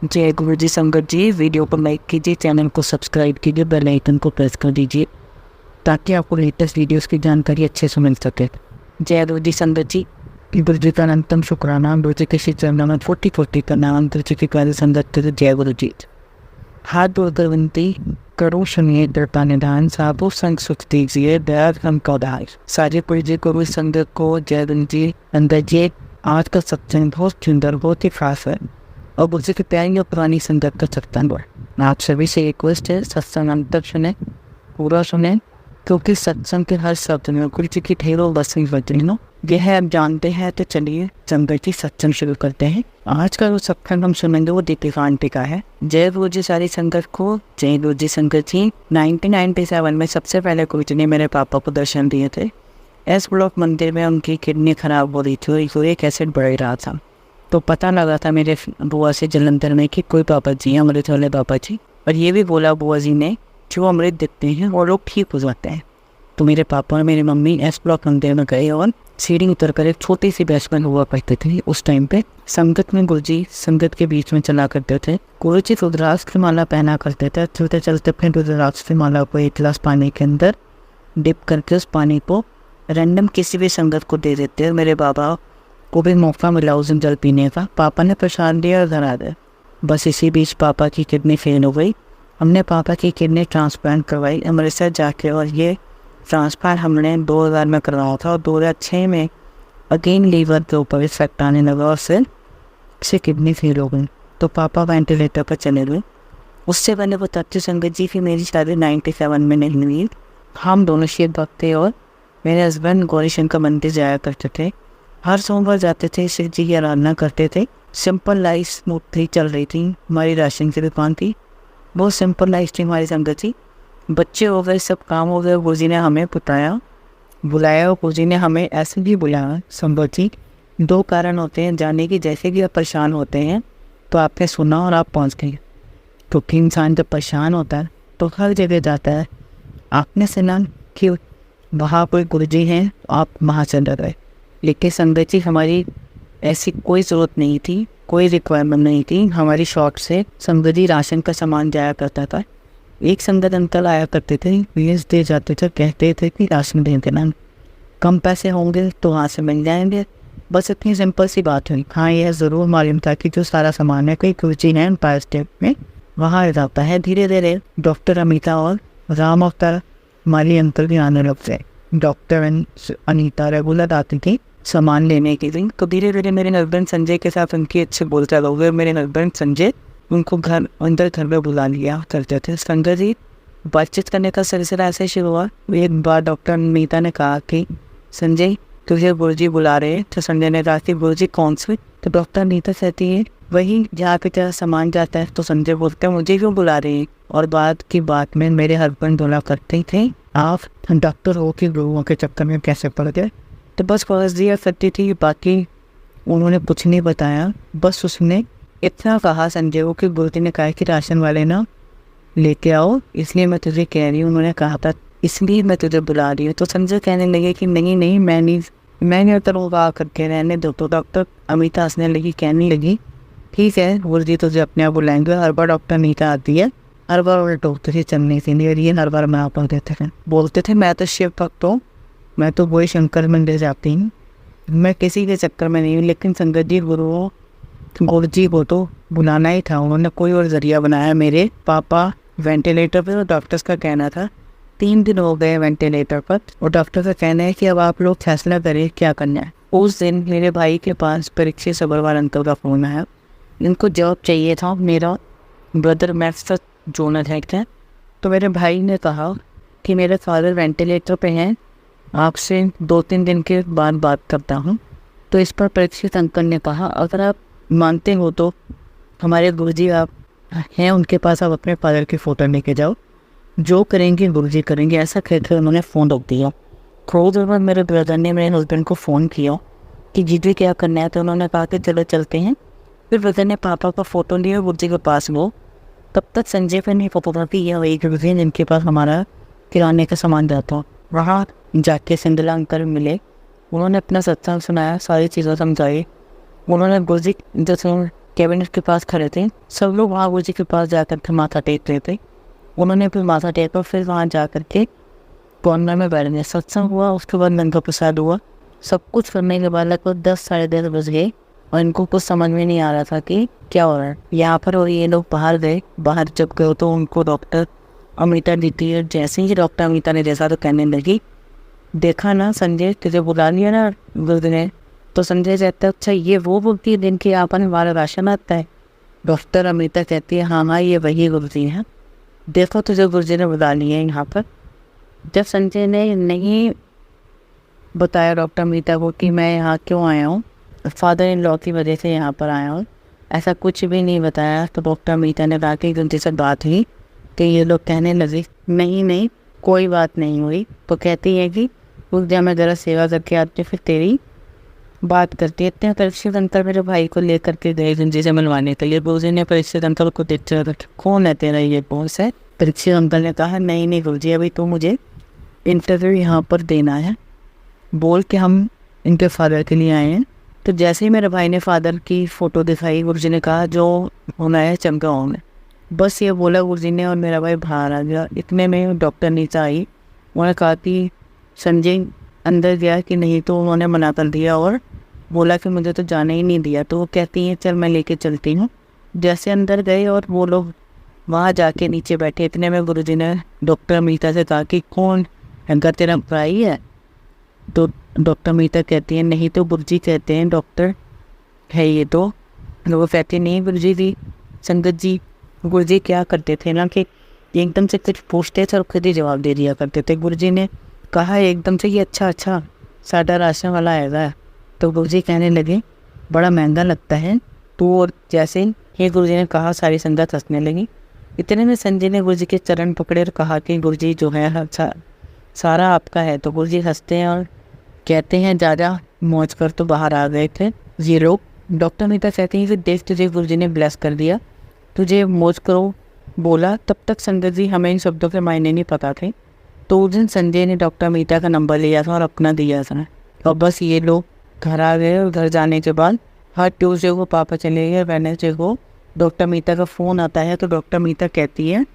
जय गुरु जी संगत जी, वीडियो को लाइक कीजिए, चैनल को सब्सक्राइब कीजिए, बेल आइकन को प्रेस कर दीजिए ताकि आपको लेटेस्ट वीडियोस की जानकारी अच्छे से मिल सके। जय गुरु जी संगत जी, गुरु जी का अनंतम शुक्राना, गुरु जी के श्री चरणों में 40 का नाम, गुरु जी की कार्य संगत के जय गुरु जी। हाथ जोड़कर विनती करो, सुनिए दृढ़ता निधान, साधु संग सुख दीजिए, दया हमको दाय। सारे गुरु जी गुरु संगत को जय गुरु जी संगत जी। आज का सत्संग बहुत सुंदर, बहुत ही खास है और गुरु की प्यारी और पुरानी संगत का सत्संग है। आप सभी से रिक्वेस्ट है सत्संग अंत तक सुने, पूरा सुने, क्योंकि सत्संग के हर शब्द में गुरु जी की ढेरों बसें वजनो यह आप जानते हैं। तो चलिए संगत जी सत्संग शुरू करते हैं। आज का जो सत्संग हम सुनेंगे वो दीपिका आंटी का है। जय गुरु जी सारी संगत को, जय गुरु जी संगत जी। 1997 में सबसे पहले गुरु जी ने मेरे पापा को दर्शन दिए थे। एस ब्लॉक मंदिर में उनकी किडनी खराब हो रही थी और एक एसिड बढ़ रहा था, तो पता लगा था मेरे बुआ से जलंधर में कि कोई पापा जी हैं, अमृत वाले पापा जी, और ये भी बोला बुआ जी ने जो अमृत दिखते हैं वो लोग ठीक हो जाते हैं। तो मेरे पापा और मेरी मम्मी एस ब्लॉक मंदिर में गए और सीढ़ी उतर कर एक छोटी सी बैचमैन हुआ करते थे। उस टाइम पे संगत में गुरुजी संगत के बीच में चला करते थे। गुरुजी रुद्राक्ष की माला पहना करते थे। चलते चलते अपने रुद्राक्ष की माला को एक गिलास पानी के अंदर डिप करके उस पानी को रैंडम किसी भी संगत को दे देते हैं। मेरे बाबा को भी मौका मिला उस दिन जल पीने का। पापा ने प्रसाद दिया और धरा दे। बस इसी बीच पापा की किडनी फेल हो गई। हमने पापा की किडनी ट्रांसप्लांट करवाई अमृतसर जाके, और ये ट्रांसप्लांट हमने 2000 में करवाया था और 2006 में अगेन लीवर के ऊपर इफेक्ट आने लगा और फिर से किडनी फेल हो गई, तो पापा वेंटिलेटर पर चले गए। उससे पहले वो तथ्य संगत जी की मेरी शादी 97 में नहीं हुई। हम दोनों शिव भक्त थे और मेरे हस्बैंड गौरी शंकर मंदिर जाया करते थे। हर सोमवार जाते थे, शिव जी की आराधना करते थे। सिंपल लाइफ स्मूथली चल रही थी। हमारी राशन की दुकान थी, बहुत सिंपल लाइफ थी हमारी संगत जी। बच्चे हो गए, सब काम हो गए, गुरुजी ने हमें बुलाया और गुरुजी ने हमें ऐसे भी बुलाया। संगत जी, दो कारण होते हैं जाने की। जैसे कि आप परेशान होते हैं तो आपने सुना और आप पहुँच गए, क्योंकि इंसान जब परेशान होता है तो हर जगह जाता है। आपने सुना कि वहाँ कोई गुरुजी हैं, आप वहाँ चले गए। लेकिन संगत जी हमारी ऐसी कोई ज़रूरत नहीं थी, कोई रिक्वायरमेंट नहीं थी। हमारी शॉप से संगत जी राशन का सामान जाया करता था। एक संगत अंकल आया करते थे, भेज दे जाते थे, कहते थे कि राशन दे देना, कम पैसे होंगे तो वहाँ से मिल जाएंगे। बस इतनी सिंपल सी बात हुई। हाँ, यह ज़रूर मालूम था कि जो सारा सामान है कोई गुरुजी है एम्पायर स्टेट में, वहाँ आ जाता है। धीरे धीरे डॉक्टर अमिता और राम अवतार हमारी अंकल भी आने लग गए। डॉक्टर अनीता रेगुलर आती थी सामान लेने के लिए। तो धीरे धीरे मेरे हस्बैंड संजय के साथ उनकी अच्छे बोलचाल हो गए। मेरे हस्बैंड संजय उनको घर में बुला लिया करते थे। संजय जी बातचीत करने का सिलसिला ऐसे शुरू हुआ। एक बार डॉक्टर नीता ने कहा कि संजय तुझे गुरुजी बुला रहे हैं। तो संजय ने कहा कि गुरुजी कौन से? तो डॉक्टर नीता कहती है वही जहाँ पे तेरा सामान जाता है। तो संजय बोलते हैं मुझे क्यों बुला रहे हैं? और बात की बात में मेरे हस्बैंड बोला करते थे आप डॉक्टर हो कि गुरुओं के चक्कर में कैसे पड़ गए। तो बस फर्ज दिया करती थी, बाकी उन्होंने कुछ नहीं बताया। बस उसने इतना कहा संजय को कि गुरुजी ने कहा कि राशन वाले ना लेके आओ, इसलिए मैं तुझे कह रही हूँ। उन्होंने कहा था इसलिए मैं तुझे बुला रही हूँ। तो संजय कहने लगे कि नहीं मैं नहीं उतरूँगा करके रहने दो। तो डॉक्टर अमिता हंसने लगी, कहने लगी ठीक है गुरुजी तुझे अपने आप बुलाएंगे। हर बार डॉक्टर नीता आती है, हर बार उन्हें टोकते थे चलने से नहीं, और ये हर बार मैं आप देते थे। बोलते थे मैं तो शिव भक्त हूँ, मैं तो वही शंकर मंदिर जाती हूँ, मैं किसी के चक्कर में नहीं हूँ। लेकिन संगत जी गुरुजी को तो बुलाना ही था। उन्होंने कोई और जरिया बनाया। मेरे पापा वेंटिलेटर पर और डॉक्टर्स का कहना था 3 दिन हो गए वेंटिलेटर पर, और डॉक्टर का कहना है कि अब आप लोग फैसला करें क्या करना है। उस दिन मेरे भाई के पास परीक्षित सब्रवाल अंकल का फ़ोन आया। इनको जॉब चाहिए था। मेरा ब्रदर मैथ्स का जोनल हेड था। तो मेरे भाई ने कहा कि मेरे फादर वेंटिलेटर पे हैं, आपसे 2-3 दिन के बाद बात करता हूँ। तो इस पर परीक्षित अंकल ने कहा अगर आप मानते हो तो हमारे गुरुजी आप हैं उनके पास, आप अपने फादर की फ़ोटो लेके जाओ, जो करेंगे गुरुजी करेंगे। ऐसा कहकर उन्होंने फ़ोन रख दिया। थोड़ी देर बाद मेरे ब्रदर ने मेरे हस्बैंड को फ़ोन किया कि जीजू क्या करना है। तो उन्होंने कहा कि चलो चलते हैं। फिर ब्रदर ने पापा का फ़ोटो लिया गुरुजी के पास। वो तब तक संजय पर नहीं पता था कि यह वही गुरुजी जिनके पास हमारा किराने का सामान जाता हो। वहाँ जाके सिंधला अंकल मिले, उन्होंने अपना सत्संग सुनाया, सारी चीज़ें समझाई। उन्होंने गुरुजी जैसे कैबिनेट के पास खड़े थे। सब लोग वहाँ गुरुजी के पास जाकर के माथा टेक रहे थे। उन्होंने फिर माथा टेका, फिर वहाँ जा कर के कॉर्नर में बैठ गए। सत्संग हुआ, उसके बाद लंगर प्रसाद हुआ। सब कुछ करने के बाद लगभग 10 साढ़े 10 बज गए और इनको कुछ समझ में नहीं आ रहा था कि क्या हो रहा है यहाँ पर। और ये लोग बाहर गए। बाहर जब गए तो उनको डॉक्टर अमिता दिखी है। जैसे ही डॉक्टर अमिता ने देखा तो कहने लगी, देखा ना संजय, तुझे बुला लिया ना गुरुजी ने। तो संजय कहता है, अच्छा ये वो बोलती है दिन के यहाँ पर हमारा राशन आता है। डॉक्टर अमिता कहती है, हाँ हाँ ये वही गुरुजी हैं, देखो तुझे गुरुजी ने बुला लिया है यहाँ पर। जब संजय ने नहीं बताया डॉक्टर अमिता को कि मैं यहाँ क्यों आया हूँ, फादर इन लॉ की वजह से यहाँ पर आया हूँ, ऐसा कुछ भी नहीं बताया, तो डॉक्टर अमिता ने कहा कि गुरुजी से बात हुई। कि ये लोग कहने लगे, नहीं कोई बात नहीं हुई। तो कहती है कि रुक जा, मैं ज़रा सेवा करके आती हूँ, फिर तेरी बात करती है। इतने परीक्षित अंकल मेरे भाई को लेकर के गए गुरुजी से मिलवाने के लिए। गुरुजी ने परीक्षित अंकल को देखते रखा, कौन है तेरा ये बॉस है। परीक्षित अंकल ने कहा, नहीं गुरुजी, अभी तो मुझे इंटरव्यू यहाँ पर देना है, बोल के हम इनके फादर के लिए आए हैं। तो जैसे ही मेरे भाई ने फादर की फ़ोटो दिखाई, गुरुजी ने कहा जो होना है चमका होना। बस ये बोला गुरुजी ने और मेरा भाई बाहर आ गया। इतने में डॉक्टर नीचा आई। उन्होंने कहा कि संजय अंदर गया कि नहीं, तो उन्होंने मना कर दिया और बोला कि मुझे तो जाने ही नहीं दिया। तो वो कहती हैं, चल मैं लेके चलती हूँ। जैसे अंदर गए और वो लोग वहाँ जाके नीचे बैठे, इतने में गुरुजी ने डॉक्टर अमिता से कहा कि कौन अगर तेरा भाई है। तो डॉक्टर अमिता कहती है, नहीं तो गुरुजी कहते हैं डॉक्टर है ये। तो वो कहते हैं, नहीं गुरुजी जी, संगत जी, गुरुजी क्या करते थे ना कि एकदम से कुछ पूछते थे और खुद ही जवाब दे दिया करते थे। गुरुजी ने कहा एकदम से, ये अच्छा सादा राशन वाला आएगा। तो गुरुजी कहने लगे, बड़ा महंगा लगता है। तो और जैसे ही गुरुजी ने कहा, सारी संगत हंसने लगी। इतने में संजय ने गुरुजी के चरण पकड़े और कहा कि गुरुजी जो है अच्छा सारा आपका है। तो गुरुजी हंसते हैं और कहते हैं, जा मौज कर। तो बाहर आ गए थे ये लोग। डॉक्टर अमिता कहती हैं, फिर देख तुझे गुरुजी ने ब्लेस कर दिया, तुझे मौज करो बोला। तब तक संजय जी हमें इन शब्दों के मायने नहीं पता थे। तो उस दिन संजय ने डॉक्टर अमिता का नंबर लिया था और अपना दिया था। और बस ये लोग घर आ गए। और घर जाने के बाद हर ट्यूसडे को पापा चले गए, वेडनेसडे को डॉक्टर अमिता का फ़ोन आता है। तो डॉक्टर अमिता कहती है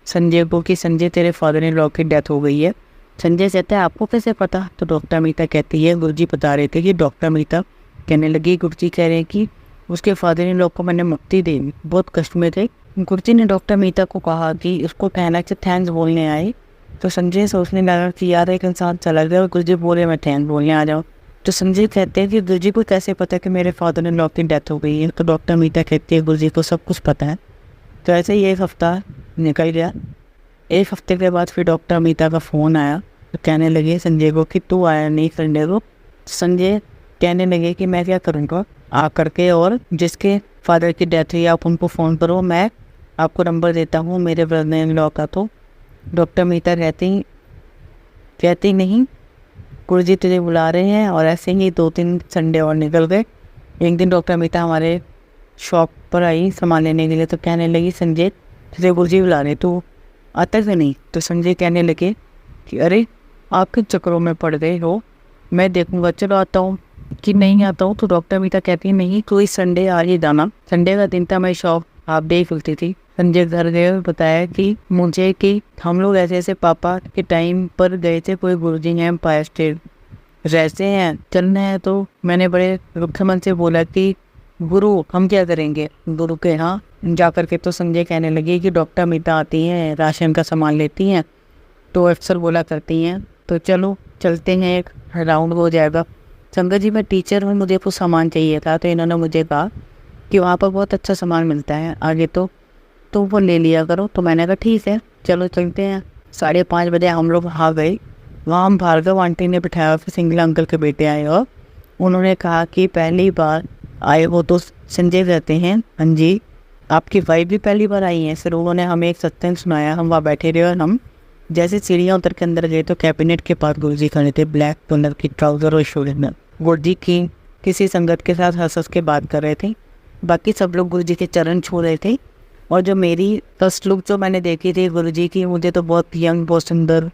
संजय को कि संजय तेरे फादर इन लॉ की डेथ हो गई है। संजय कहता है, आपको कैसे पता। तो डॉक्टर अमिता कहती है, गुरुजी बता रहे थे। कि डॉक्टर अमिता कहने लगी, गुरुजी कह रहे हैं कि उसके फादर इन लॉ को मैंने मुक्ति दी, बहुत कष्ट में थे। गुरुजी ने डॉक्टर अमिता को कहा कि उसको कहना कि थैंक्स बोलने आए। तो संजय सोचने लगा कि यार एक इंसान चला गया और गुरुजी बोले मैं थैंक्स बोलने आ जाऊँ। तो संजय कहते हैं कि गुरुजी को कैसे पता कि मेरे फादर इन लॉ की डेथ हो गई है। तो डॉक्टर अमिता कहती है, गुरुजी को सब कुछ पता है। तो ऐसे ही एक हफ्ता निकल गया। एक हफ्ते के बाद फिर डॉक्टर अमिता का फ़ोन आया। तो कहने लगे संजय को कि तू आया नहीं संडे को। संजय कहने लगे कि मैं क्या करूँगा आ करके, और जिसके फादर की डेथ हुई आप उनको फ़ोन करो, मैं आपको नंबर देता हूँ मेरे ब्रदर इन लॉ का। तो डॉक्टर अमिता कहती नहीं, गुरुजी तुझे बुला रहे हैं। और ऐसे ही 2-3 संडे और निकल गए। एक दिन डॉक्टर अमिता हमारे शॉप पर आई सामान लेने के लिए। तो कहने लगी, संजय तुझे गुरुजी बुला रहे, तो आता क्यों नहीं। तो संजय कहने लगे कि अरे आप किन चक्करों में पड़ गए हो, मैं देखूंगा, चलो आता हूँ कि नहीं आता हूँ। तो डॉक्टर अमिता कहती है, नहीं तो इस संडे आ ही जाना। संडे का दिन था, मैं शॉप हाफ डे खुलती थी। संजय घर गए और बताया कि मुझे कि हम लोग ऐसे पापा के टाइम पर गए थे, कोई गुरुजी हैं एम्पायर स्टेट रहते हैं, चलना है। तो मैंने बड़े रुखे मन से बोला कि गुरु हम क्या करेंगे गुरु के यहाँ जा कर के। तो संजय कहने लगे कि डॉक्टर अमिता आती हैं, राशन का सामान लेती हैं, तो अक्सर बोला करती हैं, तो चलो चलते हैं, एक राउंड हो जाएगा। संगत जी मैं टीचर हूँ, मुझे कुछ सामान चाहिए था। तो इन्होंने मुझे कहा कि वहाँ पर बहुत अच्छा सामान मिलता है आगे, तो वो ले लिया करो। तो मैंने कहा ठीक है चलो चलते हैं। 5:30 बजे हम लोग वहाँ गए। वहाँ हम भार्गव आंटी ने बिठाया, फिर सिंगला अंकल के बेटे आए और उन्होंने कहा कि पहली बार आए हो। तो संजय कहते हैं, हाँ जी आपकी वाइफ भी पहली बार आई हैं। फिर उन्होंने हमें एक सत्संग सुनाया, हम वहाँ बैठे रहे। और हम जैसे सीढ़ियाँ उतर के अंदर गए तो कैबिनेट के पास गुरुजी खड़े थे, ब्लैक कलर की ट्राउज़र और शूज में। गुरुजी की किसी संगत के साथ हंस के बात कर रहे थे। बाकी सब लोग गुरुजी के चरण छू रहे थे। और जो मेरी फर्स्ट लुक जो मैंने देखी थी गुरुजी की, मुझे तो बहुत यंग, बहुत सुंदर,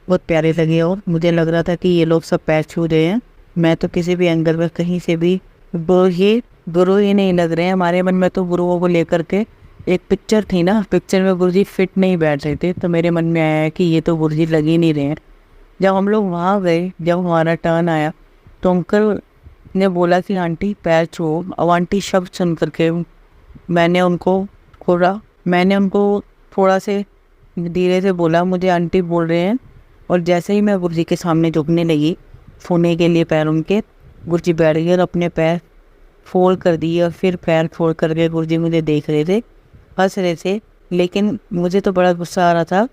बहुत प्यारे लगे। और मुझे लग रहा था कि ये लोग सब पैर छू रहे हैं। मैं तो किसी भी एंगल में कहीं से भी गुरु ही नहीं लग रहे हैं। हमारे मन में तो गुरुओं को लेकर के एक पिक्चर थी ना, पिक्चर में गुरुजी फिट नहीं बैठ रहे थे, तो मेरे मन में आया कि ये तो गुरुजी लग ही नहीं रहे हैं। जब हम लोग वहाँ गए, जब हमारा टर्न आया, तो अंकल ने बोला कि आंटी पैर छुओ। अब आंटी शब्द सुन करके मैंने उनको थोड़ा से धीरे से बोला, मुझे आंटी बोल रहे हैं। और जैसे ही मैं गुरुजी के सामने झुकने लगी छूने के लिए पैर उनके, गुरुजी बैठ गए और अपने पैर फोल्ड कर दिए। और फिर पैर फोल्ड करके गुरुजी मुझे देख रहे थे, हंस रहे थे, लेकिन मुझे तो बड़ा गुस्सा आ रहा था।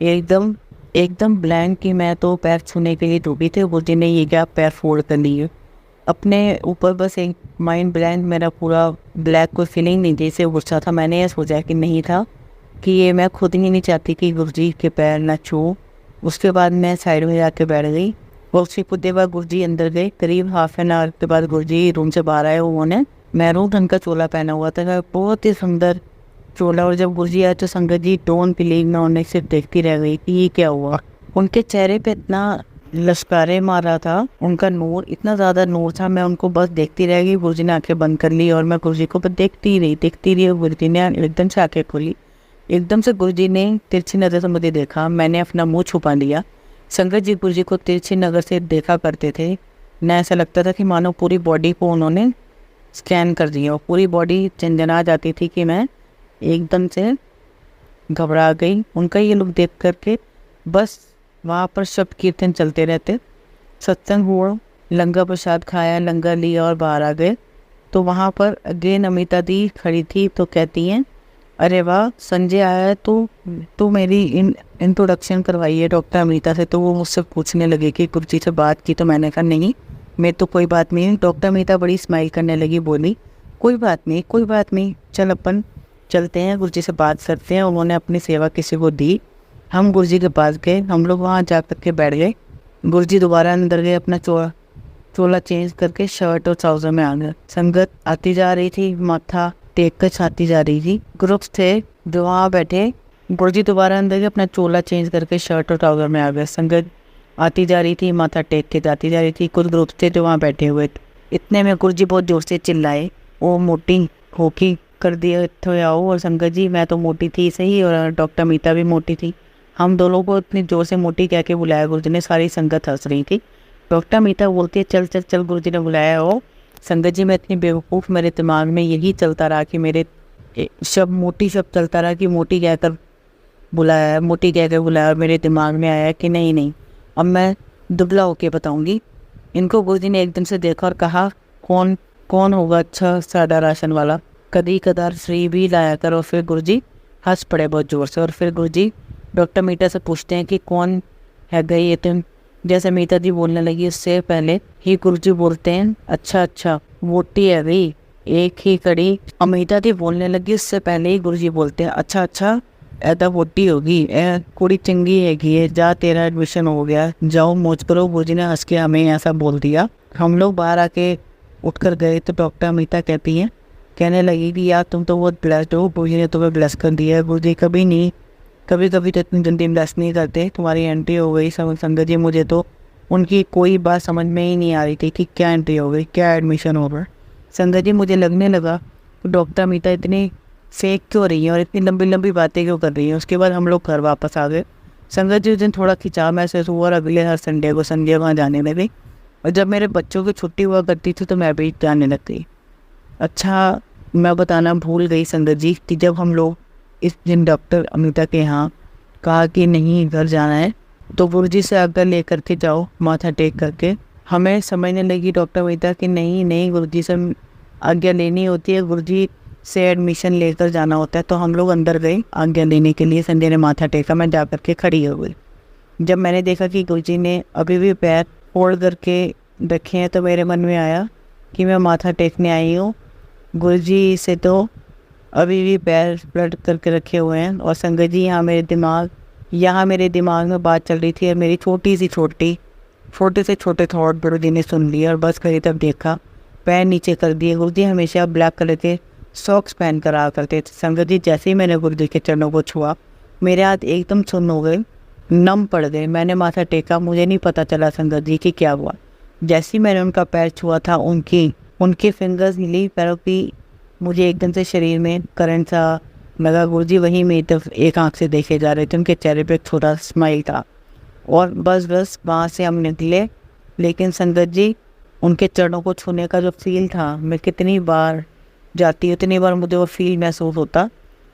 एकदम ब्लैंक कि मैं तो पैर छूने के लिए झुकी थी, गुरुजी ने ये क्या पैर फोल्ड कर लिए अपने ऊपर। बस एक माइंड ब्लैंक, मेरा पूरा ब्लैक, कोई फीलिंग नहीं थी, इसे गुस्सा था। मैंने ये सोचा कि नहीं था कि ये मैं खुद ही नहीं चाहती कि गुरुजी के पैर ना छूऊं। उसके बाद मैं साइड में जाके बैठ गई और उसके कुछ देर बाद गुरुजी अंदर गए। करीब हाफ एन आवर के बाद गुरुजी रूम से बाहर आए। उन्होंने मैरून रंग का चोला पहना हुआ था, बहुत ही सुंदर चोला। और जब गुरुजी आए तो संगत जी डोंट बिलीव, मैं उन्हें सिर्फ देखती रह गई कि ये क्या हुआ। उनके चेहरे पे इतना लश्कारे मारा था, उनका नूर, इतना ज़्यादा नूर था, मैं उनको बस देखती रह गई। गुरुजी ने आंखें बंद कर ली और मैं गुरुजी को बस देखती रही। गुरुजी ने एकदम से आंखें खोली। एकदम से गुरुजी ने तिरछी नज़र से मुझे देखा। मैंने अपना मुंह छुपा लिया। संगत जी गुरुजी को तिरछी नज़र से देखा करते थे। न ऐसा लगता था कि मानो पूरी बॉडी को उन्होंने स्कैन कर दिया और पूरी बॉडी चंजना जाती थी कि मैं एकदम से घबरा गई उनका ये लुक देख करके। बस वहाँ पर शब्द कीर्तन चलते रहते, सत्संग हुआ, लंगर प्रसाद खाया, लंगर लिया और बाहर आ गए। तो वहाँ पर अगेन अमिता दी खड़ी थी, तो कहती हैं, अरे वाह संजय आया है, तो मेरी इंट्रोडक्शन करवाइए डॉक्टर अमिता से। तो वो मुझसे पूछने लगे कि गुरुजी से बात की, तो मैंने कहा नहीं, मैं तो कोई बात नहीं। डॉक्टर अमिता बड़ी स्माइल करने लगी, बोली कोई बात नहीं, चल अपन चलते हैं, गुरुजी से बात करते हैं। उन्होंने अपनी सेवा किसी को दी। हम गुरुजी के पास गए, हम लोग वहाँ जा कर के बैठ गए। गुरुजी दोबारा अंदर गए, अपना चोला चेंज करके शर्ट और ट्राउज़र में आ गए। संगत आती जा रही थी, माथा टेक कर छाती जा रही थी। ग्रुप्स थे जो वहाँ बैठे। गुरुजी दोबारा अंदर गए, अपना चोला चेंज करके शर्ट और ट्राउज़र में आ गए। संगत आती जा रही थी, माथा टेक के जाती जा रही थी। कुछ ग्रुप्स थे जो वहाँ बैठे हुए थे। इतने में गुरुजी बहुत जोर से चिल्लाए, वो मोटी होकी कर दिया इतने आओ। और संगत जी मैं तो मोटी थी सही, और डॉक्टर अमिता भी मोटी थी। हम दोनों को इतनी जोर से मोटी कह के बुलाया गुरुजी ने। सारी संगत हंस रही थी। डॉक्टर अमिता बोलती है चल चल चल, गुरुजी ने बुलाया हो। संगत जी मैं इतनी बेवकूफ़, मेरे दिमाग में यही चलता रहा कि मेरे मोटी शब्द चलता रहा कि मोटी कहकर बुलाया। और मेरे दिमाग में आया कि नहीं, अब मैं दुबला होके बताऊंगी इनको। गुरुजी ने एकदम से देखा और कहा, कौन होगा अच्छा सादा राशन वाला, कभी कदार फ्री भी लाया कर। और फिर गुरुजी हंस पड़े बहुत ज़ोर से। और फिर गुरुजी डॉक्टर मीता से पूछते हैं कि कौन है गई ये तुम। जैसे मीता जी बोलने लगी उससे पहले ही गुरुजी बोलते हैं, अच्छा मोटी है गई एक ही कड़ी। अमिता जी बोलने लगी उससे पहले ही गुरुजी बोलते हैं, अच्छा ऐसा मोटी होगी, कुड़ी चंगी है, जा तेरा एडमिशन हो गया, जाओ मौज करो। गुरुजी ने हंस के हमें ऐसा बोल दिया। हम लोग बाहर आके उठकर गए तो डॉक्टर अमिता कहने लगी कि यार तुम तो बहुत ब्लेस्ड हो, गुरुजी ने तुम्हें ब्लेस कर दिया है। गुरुजी कभी तो इतनी जल्दी ब्लेस नहीं करते। तुम्हारी एंट्री हो गई संगत जी। मुझे तो उनकी कोई बात समझ में ही नहीं आ रही थी कि क्या एंट्री हो गई, क्या एडमिशन हो गया। संगत जी मुझे लगने लगा तो डॉक्टर अमिता इतनी फेक क्यों रही है और इतनी लंबी बातें क्यों कर रही हैं। उसके बाद हम लोग घर वापस आ गए। संगत जी उस दिन थोड़ा खिंचाव महसूस हुआ और अगले हर संडे को संजय वहाँ जाने लगी। और जब मेरे बच्चों की छुट्टी हुआ करती थी तो मैं भी जाने लग गई। अच्छा मैं बताना भूल गई संगत जी कि जब हम लोग इस दिन डॉक्टर अमिता के यहाँ कहा कि नहीं घर जाना है, तो गुरुजी से आज्ञा लेकर के जाओ माथा टेक करके। हमें समझने लगी डॉक्टर अमिता कि नहीं गुरुजी से आज्ञा लेनी होती है, गुरुजी से एडमिशन लेकर जाना होता है। तो हम लोग अंदर गए आज्ञा लेने के लिए। संजय ने माथा टेका, मैं जा कर के खड़ी हो गई। जब मैंने देखा कि गुरुजी ने अभी भी पैर फोल्ड करके रखे हैं तो मेरे मन में आया कि मैं माथा टेकने आई हूँ, गुरुजी से तो अभी भी पैर पलट करके रखे हुए हैं। और संगत जी यहाँ मेरे दिमाग में बात चल रही थी और मेरी छोटे से छोटे थॉट गुरुजी ने सुन लिए और बस कहीं तब देखा, पैर नीचे कर दिए। गुरुजी हमेशा ब्लैक कलर के सॉक्स पहन कर आ करते थे। संगत जी जैसे ही मैंने गुरुजी के चरणों को छुआ, मेरे हाथ एकदम सुन्न हो गए, नम पड़ गए। मैंने माथा टेका, मुझे नहीं पता चला संगत जी कि क्या हुआ। जैसे ही मैंने उनका पैर छुआ था, उनकी उनकी फिंगर्स हिली, पैरों की, मुझे एकदम से शरीर में करंट सा लगा। गुरुजी वहीं मेरी तरफ एक आंख से देखे जा रहे थे, उनके चेहरे पे एक छोटा स्माइल था और बस वहाँ से हम निकले। लेकिन संगत जी, उनके चरणों को छूने का जो फील था, मैं कितनी बार जाती उतनी बार मुझे वो फील महसूस होता।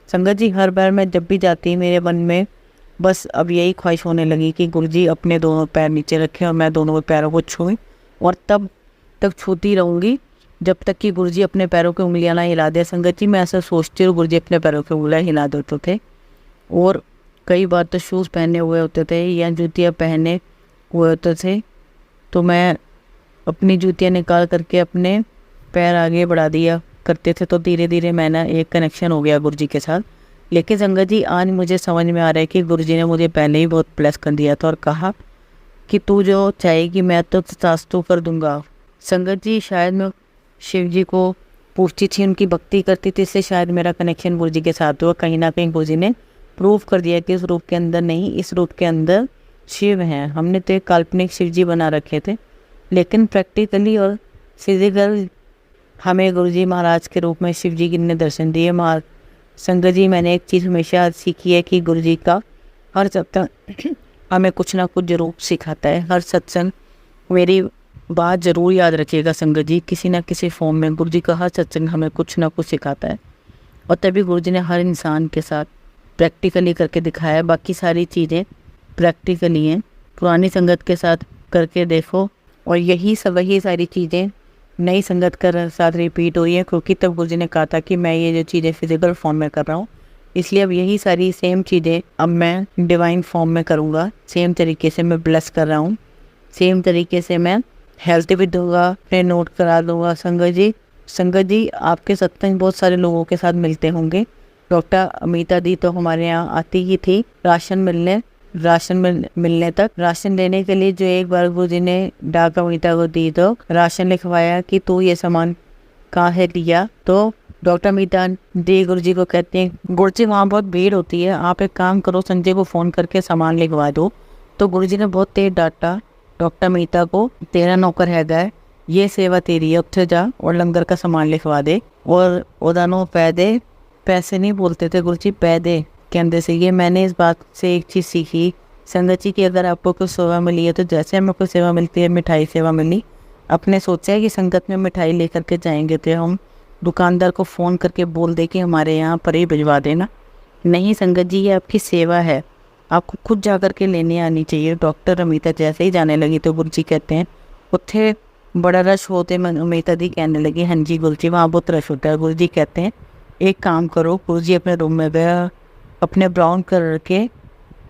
संगत जी, हर बार मैं जब भी जाती मेरे मन में बस अब यही ख्वाहिश होने लगी कि गुरुजी अपने दोनों पैर नीचे रखें और मैं दोनों पैरों को छूएं, और तब तक छूती रहूँगी जब तक कि गुरुजी अपने पैरों की उंगलियां ना हिला दे। संगत जी, मैं ऐसा सोचती हूँ, गुरुजी अपने पैरों की उंगलियां हिला देते थे और कई बार तो शूज़ पहने हुए होते थे या जूतियाँ पहने हुए होते थे, तो मैं अपनी जूतियाँ निकाल करके अपने पैर आगे बढ़ा दिया करते थे। तो धीरे धीरे मैंने एक कनेक्शन हो गया गुरुजी के साथ। लेकिन संगत जी, आज मुझे समझ में आ रहा है कि गुरुजी ने मुझे पहले ही बहुत ब्लेस कर दिया था और कहा कि तू जो चाहेगी मैं तो तथास्तु कर दूंगा। संगत जी, शायद मैं शिव जी को पूछती थी, उनकी भक्ति करती थी, इसलिए शायद मेरा कनेक्शन गुरुजी के साथ हुआ। कहीं ना कहीं गुरुजी ने प्रूव कर दिया कि इस रूप के अंदर नहीं, इस रूप के अंदर शिव हैं। हमने तो एक काल्पनिक शिव जी बना रखे थे, लेकिन प्रैक्टिकली और फिजिकल हमें गुरुजी महाराज के रूप में शिव जी ने दर्शन दिए। संगत जी, मैंने एक चीज़ हमेशा सीखी है कि गुरुजी का हर सत्संग हमें कुछ ना कुछ जरूर सिखाता है। हर सत्संग, मेरी बात ज़रूर याद रखिएगा संगत जी, किसी ना किसी फॉर्म में गुरुजी का हर सत्संग हमें कुछ ना कुछ सिखाता है। और तभी गुरुजी ने हर इंसान के साथ प्रैक्टिकली करके दिखाया। बाकी सारी चीज़ें प्रैक्टिकली हैं, पुरानी संगत के साथ करके देखो और वही सारी चीज़ें नई संगत के साथ रिपीट हो रही है, क्योंकि तब गुरुजी ने कहा था कि मैं ये जो चीज़ें फिजिकल फॉर्म में कर रहा हूँ, इसलिए अब यही सारी सेम चीज़ें अब मैं डिवाइन फॉर्म में करूँगा। सेम तरीके से मैं ब्लेस कर रहा हूँ, सेम तरीके से मैं हेल्थ भी दूंगा, फिर नोट करा दूंगा। संगत जी, आपके सत्संग बहुत सारे लोगों के साथ मिलते होंगे। डॉक्टर अमिता दी तो हमारे यहाँ आती ही थी राशन मिलने तक। राशन लेने के लिए जो एक बार गुरुजी ने डाक अमिता को दी तो राशन लिखवाया कि तू ये सामान कहाँ है लिया, तो डॉक्टर अमिता दी गुरुजी को कहते हैं, गुरुजी वहाँ बहुत भीड़ होती है, आप एक काम करो, संजय को फ़ोन करके सामान लिखवा दो। तो गुरुजी ने बहुत तेज डांटा डॉक्टर अमिता को, तेरा नौकर है गए, ये सेवा तेरी है, उत्थे जा और लंगर का सामान लिखवा दे और उदानो पै दे। पैसे नहीं बोलते थे गुरुजी, पै दे कहते से। ये मैंने इस बात से एक चीज़ सीखी संगत जी की, अगर आपको कोई सेवा मिली है तो जैसे हमें कोई सेवा मिलती है, मिठाई सेवा मिली, अपने सोचा है कि संगत में मिठाई लेकर के जाएंगे तो हम दुकानदार को फ़ोन करके बोल दे कि हमारे यहाँ पर ही भिजवा देना। नहीं संगत जी, ये आपकी सेवा है, आपको खुद जा कर के लेने आनी चाहिए। डॉक्टर अमिता जैसे ही जाने लगी तो गुरुजी कहते हैं, उत्थे बड़ा रश होते। अमिता दी कहने लगी, हाँ जी गुरुजी, वहाँ बहुत रश होता है। गुरुजी कहते हैं, एक काम करो, गुरुजी अपने रूम में गया, अपने ब्राउन कलर के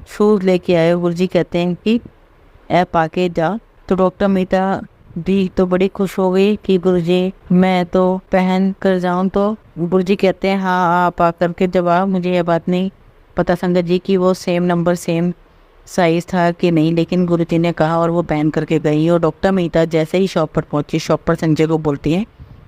शूज़ लेके आए। गुरुजी कहते हैं कि ऐप आके जा। तो डॉक्टर अमिता दी तो बड़ी खुश हो गई कि गुरुजी मैं तो पहन कर जाऊँ। तो गुरुजी कहते हैं, हाँ आप आकर के जवाब, मुझे ये बात नहीं पता संगत जी कि वो सेम नंबर सेम साइज़ था कि नहीं, लेकिन गुरुजी ने कहा और वो पहन करके गई। और डॉक्टर अमिता जैसे ही शॉप पर पहुंची, शॉप पर संजय को बोलती हैं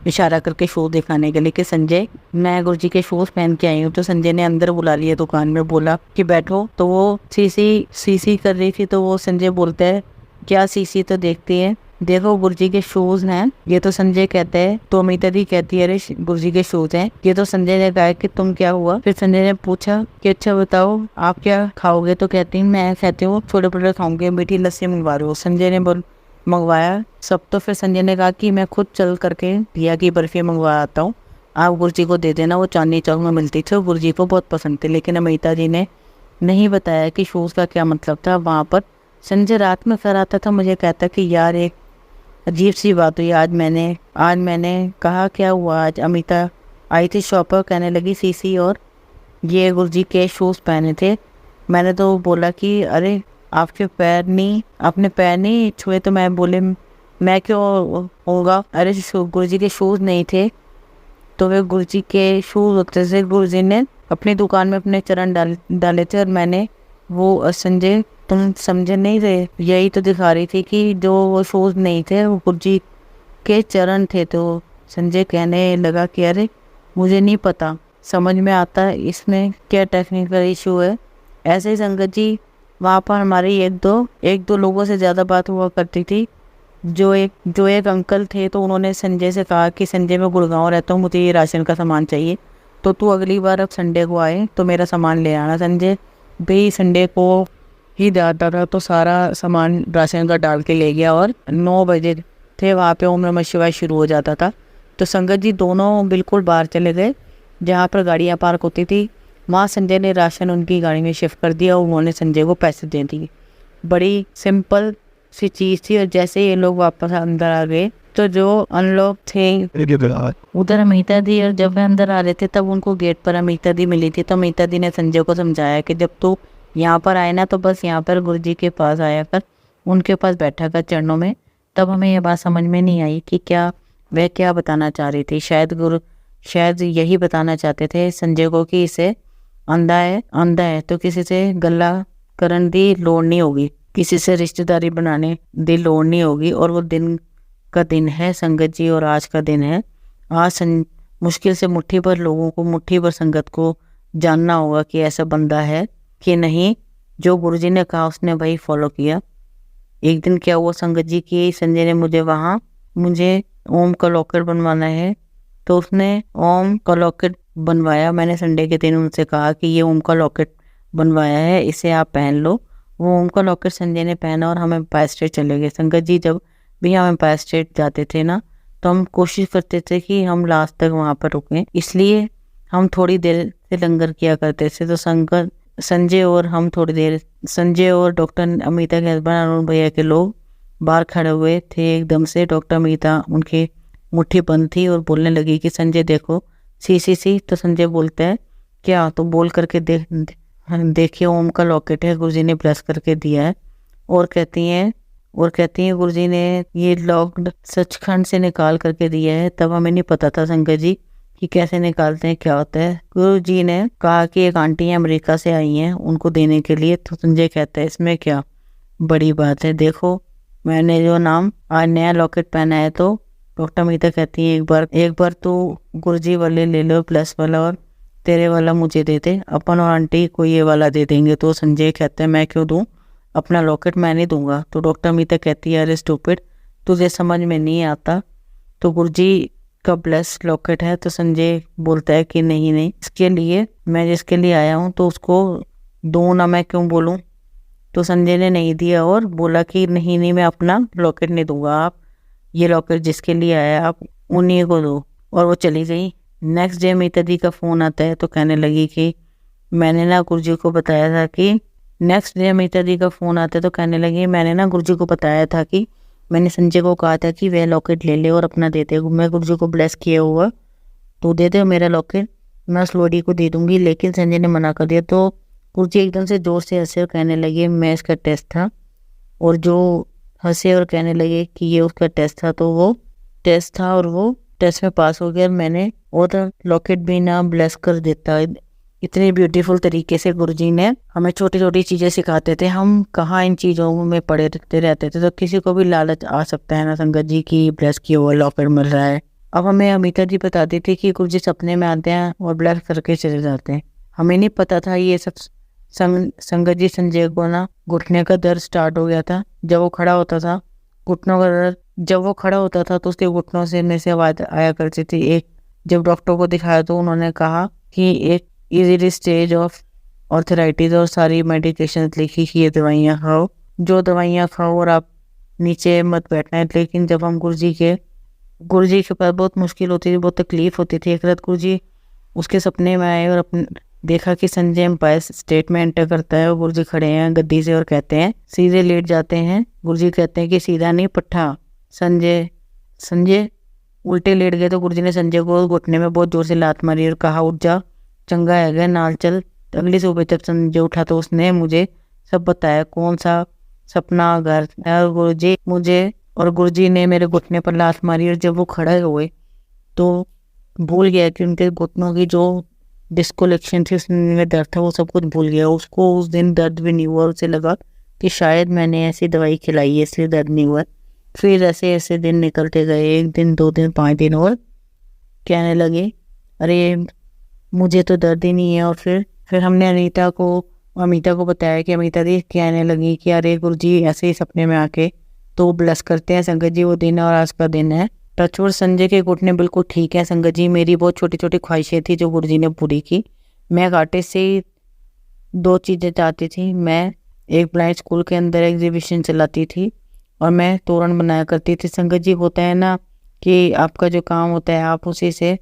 इशारा करके शूज़ दिखाने के लिए कि संजय मैं गुरुजी के शूज़ पहन के आई हूँ। तो संजय ने अंदर बुला लिया दुकान में, बोला कि बैठो। तो वो सीसी कर रही थी, तो वो संजय बोलता है, क्या सीसी, तो देखती है, देखो गुरुजी के शूज़ हैं ये। तो संजय कहते हैं, तो अमिता दी कहती है, अरे गुरुजी के शूज़ हैं ये। तो संजय ने कहा कि तुम क्या हुआ। फिर संजय ने पूछा कि अच्छा बताओ आप क्या खाओगे। तो कहती हैं, मैं कहती हूँ छोटे छोटे खाऊंगे, मीठी लस्सी मंगवा रहे हो। संजय ने मंगवाया सब। तो फिर संजय ने कहा कि मैं खुद चल करके दिया की बर्फी मंगवा आता हूँ, आप गुरुजी को दे देना। वो चांदनी चौक में मिलती थी, गुरुजी को बहुत पसंद थी। लेकिन अमिता जी ने नहीं बताया कि शूज़ का क्या मतलब था। वहाँ पर संजय रात में फिर आता था, मुझे कहता कि यार एक अजीब सी बात हुई आज मैंने कहा क्या हुआ। आज अमिता आई थी शॉप पर, कहने लगी सीसी और ये गुरुजी के शूज़ पहने थे। मैंने तो बोला कि अरे आपके आपने पैर नहीं छुए। तो मैं बोले मैं क्यों होगा, अरे गुरुजी के शूज़ नहीं थे तो वे गुरुजी के शूज़ होते थे। गुरुजी ने अपनी दुकान में अपने चरण डाले थे और मैंने वो संजय तुम समझे नहीं थे, यही तो दिखा रही थी कि जो वो शूज़ नहीं थे वो गुरुजी के चरण थे। तो संजय कहने लगा कि अरे मुझे नहीं पता, समझ में आता इसमें क्या टेक्निकल इशू है। ऐसे ही संगत जी वहाँ पर हमारी एक दो लोगों से ज़्यादा बात हुआ करती थी। जो एक अंकल थे, तो उन्होंने संजय से कहा कि संजय, मैं गुड़गांव रहता हूँ, मुझे ये राशन का सामान चाहिए, तो तू अगली बार अब संडे को आए तो मेरा सामान ले आना। संजय भाई संडे को ही जाता था, तो सारा सामान राशन का डाल के ले गया और 9 बजे थे वहाँ पे ओम नमः शिवाय शुरू हो जाता था। तो संगत जी दोनों बिल्कुल बाहर चले गए जहाँ पर गाड़ियाँ पार्क होती थी। वहाँ संजय ने राशन उनकी गाड़ी में शिफ्ट कर दिया और उन्होंने संजय को पैसे दे दिए। बड़ी सिंपल सी चीज़ थी। और जैसे ये लोग वापस अंदर आ गए तो जो अनलॉक थे उधर अमिता दी, और जब वे अंदर आ रहे थे तब उनको गेट पर अमिता दी मिली थी। तो अमिता दी ने संजय को समझाया कि जब तू यहाँ पर आए ना तो बस यहाँ पर गुरुजी के पास आया कर, उनके पास बैठा कर चरणों में। तब हमें यह बात समझ में नहीं आई कि वह क्या बताना चाह रही थी। शायद यही बताना चाहते थे संजय को कि इसे अंधा है तो किसी से गल्ला करन दी लोड़ नहीं होगी, किसी से रिश्तेदारी बनाने दी लोड़ नहीं होगी। और वो दिन का दिन है संगत जी, और आज का दिन है। आज मुश्किल से मुट्ठी भर लोगों को, मुट्ठी भर संगत को जानना होगा कि ऐसा बंदा है कि नहीं। जो गुरुजी ने कहा उसने वही फॉलो किया। एक दिन क्या हुआ संगत जी की, संजय ने मुझे ओम का लॉकेट बनवाना है, तो उसने ओम का लॉकेट बनवाया। मैंने संडे के दिन उनसे कहा कि ये ओम का लॉकेट बनवाया है, इसे आप पहन लो। वो ओम का लॉकेट संजय ने पहना और हम एम्पायर स्टेट चले गए। संगत जी जब भी हम एम्पायर स्टेट जाते थे ना, तो हम कोशिश करते थे कि हम लास्ट तक वहाँ पर रुकें, इसलिए हम थोड़ी देर से लंगर किया करते थे। तो संजय और डॉक्टर अमिता के हस्बैंड अरुण भैया के लोग बाहर खड़े हुए थे। एकदम से डॉक्टर अमिता उनकी मुट्ठी बंद थी और बोलने लगी कि संजय देखो, सी। तो संजय बोलता है क्या? तो बोल करके देखिए ओम का लॉकेट है, गुरुजी ने ब्लेस करके दिया है। और कहती हैं गुरुजी ने ये लॉक्ड सचखंड से निकाल करके दिया है। तब हमें नहीं पता था संगत जी कि कैसे निकालते हैं, क्या होता है। गुरुजी ने कहा कि एक आंटी अमेरिका से आई हैं उनको देने के लिए। तो संजय कहता है इसमें क्या बड़ी बात है, देखो मैंने जो नाम आज नया लॉकेट पहना है। तो डॉक्टर मीता कहती है एक बार तो गुरुजी वाले ले लो प्लस वाला, और तेरे वाला मुझे दे दे, अपन और आंटी को ये वाला दे देंगे। तो संजय कहता है मैं क्यों दूं, अपना लॉकेट मैं नहीं दूंगा। तो डॉक्टर मीता कहती है अरे स्टूपिड, तुझे समझ में नहीं आता, तो गुरुजी का ब्लेस लॉकेट है। तो संजय बोलता है कि नहीं, इसके लिए मैं जिसके लिए आया हूँ तो उसको दूँ ना, मैं क्यों बोलूँ। तो संजय ने नहीं दिया और बोला कि नहीं मैं अपना लॉकेट नहीं दूंगा, आप ये लॉकेट जिसके लिए आया आप उन्हीं को दो। और वो चली गई। नेक्स्ट डे अमिता दी का फ़ोन आता है तो कहने लगी कि मैंने ना गुरुजी को बताया था कि मैंने ना गुरुजी को बताया था कि मैंने संजय को कहा था कि वह लॉकेट ले ले और अपना दे दे। मैं गुरुजी को ब्लेस किया हुआ, तो दे दे मेरा लॉकेट, मैं उस लोडी को दे दूंगी। लेकिन संजय ने मना कर दिया। तो गुरुजी एकदम से जोर से हंसे और कहने लगे मैं इसका टेस्ट था। और जो हंसे और कहने लगे कि ये उसका टेस्ट था, तो वो टेस्ट था और वो टेस्ट में पास हो गया। मैंने और लॉकेट भी ना ब्लेस कर देता। इतने ब्यूटीफुल तरीके से गुरुजी ने हमें छोटी छोटी चीज़ें सिखाते थे। हम कहाँ इन चीज़ों में पड़े रहते थे। तो किसी को भी लालच आ सकता है ना संगत जी की ब्लेस किया हुआ लॉकेट मिल रहा है। अब हमें अमिता जी बताती थी कि गुरुजी सपने में आते हैं और ब्लेस करके चले जाते हैं। हमें नहीं पता था ये सब। संगत जी संजय को ना घुटने का दर्द स्टार्ट हो गया था। जब वो खड़ा होता था घुटनों का दर्द, जब वो खड़ा होता था तो उसके घुटनों से में से आवाज़ आया करती थी। एक जब डॉक्टर को दिखाया तो उन्होंने कहा कि एक इजीली स्टेज ऑफ ऑर्थराइटिस और सारी मेडिकेशन लिखी कि ये दवाइयाँ खाओ, जो दवाइयाँ खाओ और आप नीचे मत बैठना है। लेकिन जब हम गुरुजी के पास बहुत मुश्किल होती थी, बहुत तकलीफ होती थी। एक रात गुरुजी उसके सपने में आए और देखा कि संजय एम्पायर स्टेट में एंटर करता है और गुरुजी खड़े हैं गद्दी से और कहते हैं सीधे लेट जाते हैं। गुरुजी कहते हैं कि सीधा नहीं पट्ठा। संजय उल्टे लेट गए तो गुरुजी ने संजय को घुटने में बहुत जोर से लात मारी और कहा उठ जा, चंगा है गया नाल चल। अगली सुबह जब संजय उठा तो उसने मुझे सब बताया कौन सा सपना घर और गुरुजी ने मेरे घुटने पर लात मारी। और जब वो खड़े हुए तो भूल गया कि उनके घुटनों की जो डिस्कोलेक्शन थी उसमें दर्द था, वो सब कुछ भूल गया। उसको उस दिन दर्द भी नहीं हुआ। उसे लगा कि शायद मैंने ऐसी दवाई खिलाई है इसलिए दर्द नहीं हुआ। फिर ऐसे ऐसे दिन निकलते गए, 1 दिन 2 दिन 5 दिन, और कहने लगे अरे मुझे तो दर्द ही नहीं है। और फिर हमने अमिता को बताया कि अमिता दी कहने लगी कि अरे गुरुजी ऐसे ही सपने में आके तो ब्लेस करते हैं संगत जी वो दिन और आज का दिन है। टचवुड संजय के घुटने बिल्कुल ठीक है संगत जी। मेरी बहुत छोटी छोटी ख्वाहिशें थी जो गुरु जी ने पूरी की। मैं एक आर्टिस्ट से 2 चीज़ें चाहती थी। मैं एक ब्लाइंड स्कूल के अंदर एग्जीबिशन चलाती थी और मैं तोरण बनाया करती थी संगत जी। होता है ना कि आपका जो काम होता है आप उसी से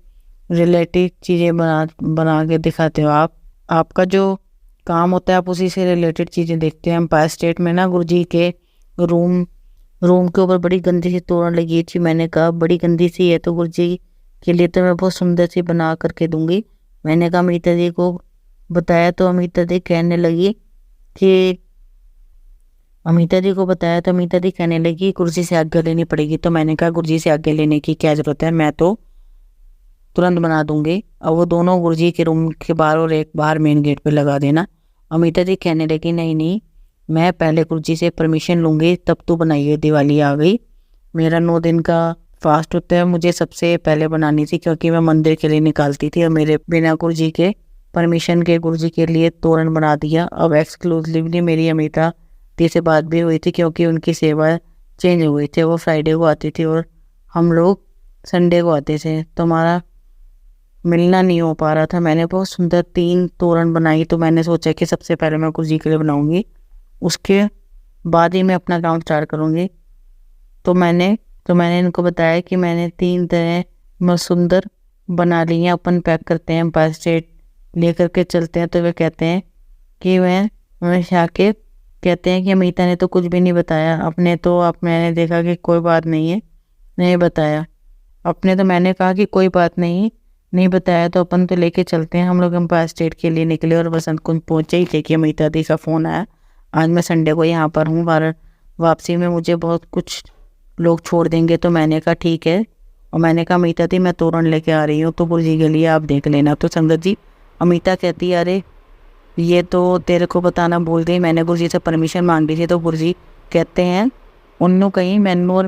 रिलेटेड चीज़ें बना के दिखाते हो। आपका जो काम होता है आप उसी से रिलेटेड चीज़ें देखते हैं। एम्पायर स्टेट में ना गुरुजी के रूम के ऊपर बड़ी गंदी सी तोरण लगी थी। मैंने कहा बड़ी गंदी सी है तो गुरुजी के लिए तो मैं बहुत सुंदर सी बना करके दूंगी। मैंने कहा अमिता जी को बताया तो अमिता जी कहने लगी कि गुरुजी से आज्ञा लेनी पड़ेगी। तो मैंने कहा गुरुजी से आज्ञा लेने की क्या ज़रूरत है, मैं तो तुरंत बना दूंगी। अब वो दोनों गुरुजी के रूम के बाहर और एक बाहर मेन गेट पे लगा देना। अमिता जी कहने लगी नहीं, मैं पहले गुरुजी से परमिशन लूँगी तब तो बनाइए। दिवाली आ गई, मेरा 9 दिन का फास्ट होता है, मुझे सबसे पहले बनानी थी क्योंकि मैं मंदिर के लिए निकालती थी और मेरे बिना गुरुजी के परमिशन के गुरुजी के लिए तोरण बना दिया। अब एक्सक्लूसिवली मेरी अमिता दी से बात भी हुई थी क्योंकि उनकी सेवा चेंज हुई थी। वो फ्राइडे को आती थी और हम लोग संडे को आते थे, तो हमारा मिलना नहीं हो पा रहा था। मैंने बहुत सुंदर 3 तोरण बनाई। तो मैंने सोचा कि सबसे पहले मैं गुरुजी के लिए बनाऊंगी, उसके बाद ही मैं अपना काम स्टार्ट करूंगी। तो मैंने इनको बताया कि मैंने 3 तरह में सुंदर बना ली हैं। अपन पैक करते हैं, एम्पायर स्टेट लेकर के चलते हैं। तो वे कहते हैं कि हमेशा आके कहते हैं कि अमिता ने तो कुछ भी नहीं बताया। मैंने देखा कि कोई बात नहीं है, नहीं बताया अपने। तो मैंने कहा कि कोई बात नहीं बताया तो अपन तो लेके चलते हैं। हम लोग एम्पायर स्टेट के लिए निकले और बसंत कुंज पहुँचे ही थे कि अमिता दी का फ़ोन आया। आज मैं संडे को यहाँ पर हूँ, वापसी में मुझे बहुत कुछ लोग छोड़ देंगे। तो मैंने कहा ठीक है, और मैंने कहा अमिता दी मैं तोरण लेके आ रही हूँ तो गुरुजी के लिए आप देख लेना। तो संगत जी अमिता कहती है अरे ये तो तेरे को बताना भूल गई, मैंने गुरुजी से परमिशन मांग ली थी। तो गुरुजी कहते हैं उन्नू कहीं मैनू और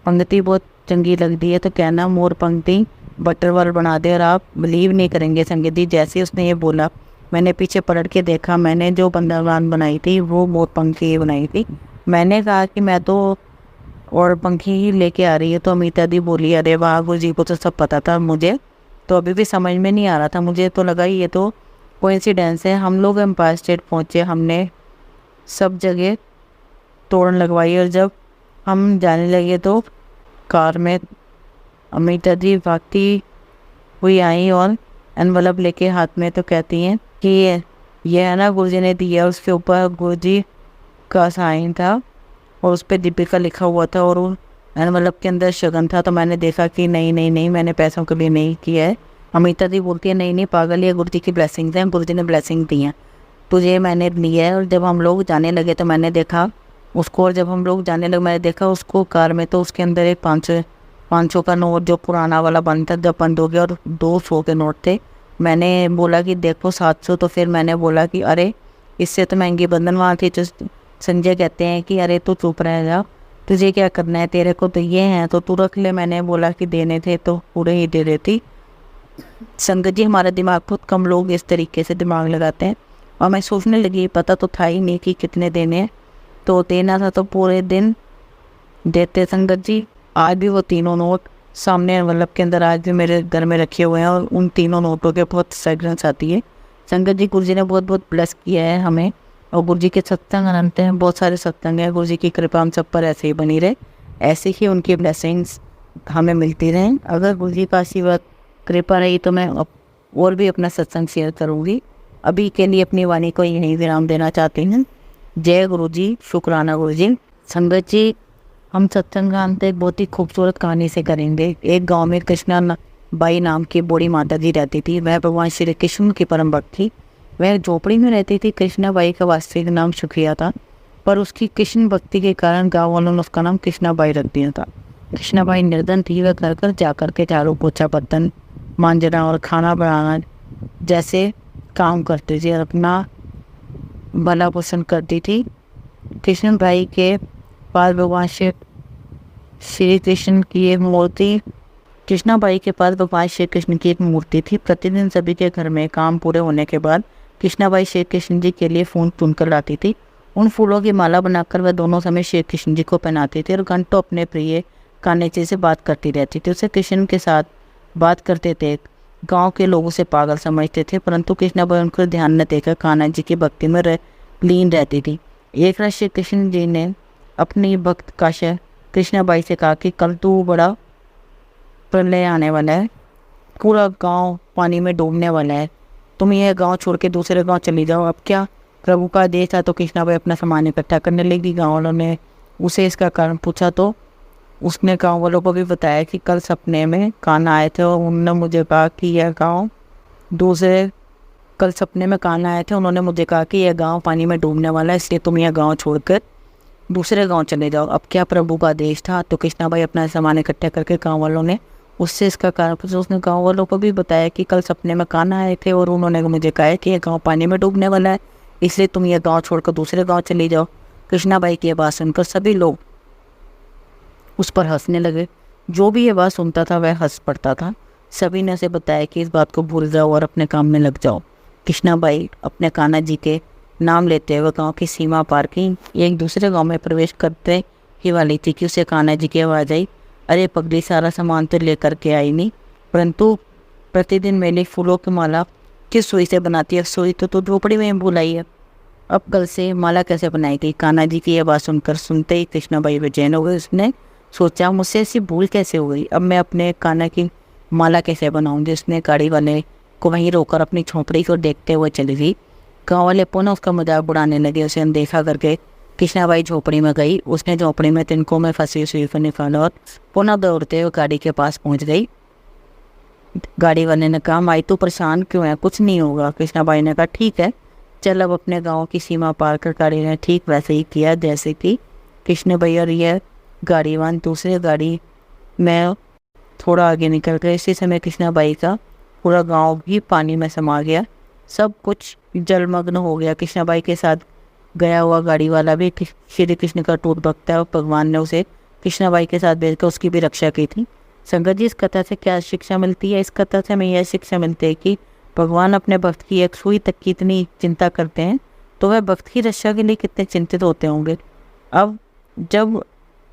पंक्ति बहुत चंगी लगती है तो कहना मोर पंक्ति बटरवर्ड बना दे। और आप बिलीव नहीं करेंगे संगत जी, जैसे उसने ये बोला मैंने पीछे पलट के देखा, मैंने जो बंदरवान बनाई थी वो मोर पंखी बनाई थी। मैंने कहा कि मैं तो और पंखी ही लेके आ रही है। तो अमिता दी बोली अरे वाह गुरुजी को तो सब पता था, मुझे तो अभी भी समझ में नहीं आ रहा था। मुझे तो लगा ये तो कोइंसिडेंस है। हम लोग एम्पायर स्टेट पहुँचे, हमने सब जगह तोरण लगवाई और जब हम जाने लगे तो कार में अमिता दी भागती हुई आई और एनवलप लेके हाथ में। तो कहती हैं कि ये है ना गुरुजी ने दिया। उसके ऊपर गुरुजी का साइन था और उस पर दीपिका लिखा हुआ था और एनवलप के अंदर शगन था। तो मैंने देखा कि नहीं मैंने पैसों के लिए नहीं किया है। अमिता दी बोलती है नहीं पागल, ये गुरुजी की ब्लेसिंग्स हैं, गुरुजी ने ब्लेसिंग दी हैं तुझे, मैंने लिया है। और जब हम लोग जाने लगे तो मैंने देखा उसको, और जब हम लोग जाने लगे मैंने देखा उसको कार में। तो उसके अंदर एक 500 का नोट जो पुराना वाला बंद था जब बंद हो गया, और 200 के नोट थे। मैंने बोला कि देखो 700। तो फिर मैंने बोला कि अरे इससे तो महंगी बंधन वहाँ थी। तो संजय कहते हैं कि अरे तू चुप रह जा, तुझे क्या करना है, तेरे को तो ये हैं तो तू रख ले। मैंने बोला कि देने थे तो पूरे ही दे देती। संगत जी हमारा दिमाग बहुत कम लोग इस तरीके से दिमाग लगाते हैं। और मैं सोचने लगी पता तो था ही नहीं कि कितने देने, तो देना था तो पूरे दिन देते संगत जी। आज भी वो 3 नोट सामने एनवलप के अंदर आज भी मेरे घर में रखे हुए हैं और उन 3 नोटों के बहुत फ्रेगरेंस आती है। संगत जी गुरुजी ने बहुत बहुत ब्लेस किया है हमें, और गुरुजी के सत्संग अनंत हैं, बहुत सारे सत्संग हैं। गुरुजी की कृपा हम सब पर ऐसे ही बनी रहे, ऐसे ही उनकी ब्लेसिंग्स हमें मिलती रहें। अगर गुरुजी का आशीर्वाद कृपा रही तो मैं और भी अपना सत्संग शेयर करूँगी। अभी के लिए अपनी वाणी को यहीं विराम देना चाहती हूँ। जय गुरुजी, शुक्राना गुरुजी। संगत जी हम सत्संग का अंत एक बहुत ही खूबसूरत कहानी से करेंगे। एक गांव में कृष्णा बाई नाम की बूढ़ी माता जी रहती थी। वह भगवान श्री कृष्ण की परम भक्त थी। वह झोपड़ी में रहती थी। कृष्णा बाई का वास्तविक नाम सुखिया था, पर उसकी कृष्ण भक्ति के कारण गाँव वालों ने उसका नाम कृष्णा बाई रख दिया था। कृष्णा बाई निर्धन थी। वह घर घर जाकर के झाड़ू पोछा बर्तन मांजना और खाना बनाना जैसे काम करती थी और अपना भला पोषण करती थी। कृष्ण भाई के पास भगवान श्री कृष्ण की एक मूर्ति कृष्णाबाई के पास भगवान श्री कृष्ण की एक मूर्ति थी। प्रतिदिन सभी के घर में काम पूरे होने के बाद कृष्णाबाई श्री कृष्ण जी के लिए फ़ोन चुन कर लाती थी उन फूलों की माला बनाकर वह दोनों समय श्री कृष्ण जी को पहनाती थी और घंटों अपने प्रिय कान्हा जी से बात करती रहती थी। उसे कृष्ण के साथ बात करते थे गांव के लोग उसे पागल समझते थे, परंतु कृष्णाबाई उनको ध्यान न देकर कान्हा जी की भक्ति में लीन रहती थी। एक रात श्री कृष्ण जी ने अपनी भक्त काशा कृष्णाबाई से कहा कि कल तो बड़ा प्रलय आने वाला है, पूरा गांव पानी में डूबने वाला है, तुम यह गांव छोड़ के दूसरे गांव चली जाओ। अब क्या प्रभु का आदेश था। तो कृष्णाबाई अपना सामान इकट्ठा करने लगी। गाँव वालों ने उसे इसका कारण पूछा तो उसने गांव वालों को भी बताया कि कल सपने में कान्हा आए थे और उन्होंने मुझे कहा कि यह गांव कल सपने में कान्हा आए थे, उन्होंने मुझे कहा कि यह गांव पानी में डूबने वाला है, इसलिए तुम यह गांव छोड़कर दूसरे गांव चले जाओ। अब क्या प्रभु का आदेश था। तो कृष्णाबाई अपना सामान इकट्ठा करके गांव वालों ने उससे इसका कारण पूछा। उसने गांव वालों को भी बताया कि कल सपने में कान्हा आए थे और उन्होंने मुझे कहा है कि यह गाँव पानी में डूबने वाला है, इसलिए तुम यह गाँव छोड़कर दूसरे गाँव चली जाओ। कृष्णाबाई की बात सुनकर सभी लोग उस पर हंसने लगे। जो भी ये बात सुनता था वह हंस पड़ता था। सभी ने उसे बताया कि इस बात को भूल जाओ और अपने काम में लग जाओ। कृष्णाबाई अपने कान्हा जी के नाम लेते हुए गांव की सीमा पार की। एक दूसरे गांव में प्रवेश करते ही वाली थी कि उसे कान्हा जी की आवाज़ आई, अरे पगली, सारा सामान तो लेकर के आई नहीं, परंतु प्रतिदिन मेले फूलों की माला किस सुई से बनाती है? सुई तो झोपड़ी में भूल आई है, अब कल से माला कैसे बनाएगी? कान्हा जी की यह बात सुनते ही कृष्णाबाई बेचैन हो गई। उसने सोचा, मुझसे ऐसी भूल कैसे हो गई, अब मैं अपने कान्हा की माला कैसे बनाऊंगी? उसने गाड़ी वाले को वहीं रोककर अपनी झोंपड़ी को देखते हुए चली गई। गाँव वाले पुनः उसका मजाक उड़ाने लगे। उसे अनदेखा करके कृष्णाबाई झोपड़ी में गई। उसने झोपड़ी में तिनकों में फंसी सुई को निकाला और पुनः दौड़ते हुए गाड़ी के पास पहुंच गई। गाड़ी वाले ने कहा, माई तू परेशान क्यों है, कुछ नहीं होगा। कृष्णाबाई ने कहा, ठीक है चल। अब अपने गाँव की सीमा पार कर गाड़ी ने ठीक वैसे ही किया जैसे कि कृष्णाबाई और यह गाड़ीवान दूसरे गाड़ी में थोड़ा आगे निकल गए। इसी समय कृष्णाबाई का पूरा गांव भी पानी में समा गया, सब कुछ जलमग्न हो गया। कृष्णाबाई के साथ गया हुआ गाड़ी वाला भी श्री कृष्ण का टूट भक्त है और भगवान ने उसे कृष्णाबाई के साथ भेजकर उसकी भी रक्षा की थी। संगत जी, इस कथा से क्या शिक्षा मिलती है? इस कथा से हमें यह शिक्षा मिलती है कि भगवान अपने भक्त की एक सुई तक की इतनी चिंता करते हैं तो वह भक्त की रक्षा के लिए कितने चिंतित होते होंगे। अब जब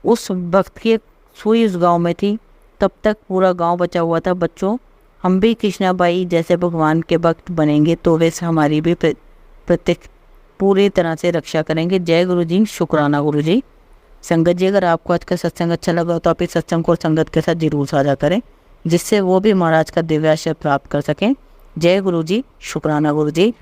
उस भक्त की एक सुई उस गांव में थी तब तक पूरा गांव बचा हुआ था। बच्चों, हम भी कृष्णाबाई जैसे भगवान के भक्त बनेंगे तो वैसे हमारी भी प्रत्येक पूरी तरह से रक्षा करेंगे। जय गुरु जी, शुक्राना गुरु जी। संगत जी, अगर आपको आज का सत्संग अच्छा लगा तो आप इस सत्संग को संगत के साथ जरूर साझा करें, जिससे वो भी महाराज का दिव्य आशीर्वाद प्राप्त कर सकें। जय गुरु जी, शुक्राना गुरु जी।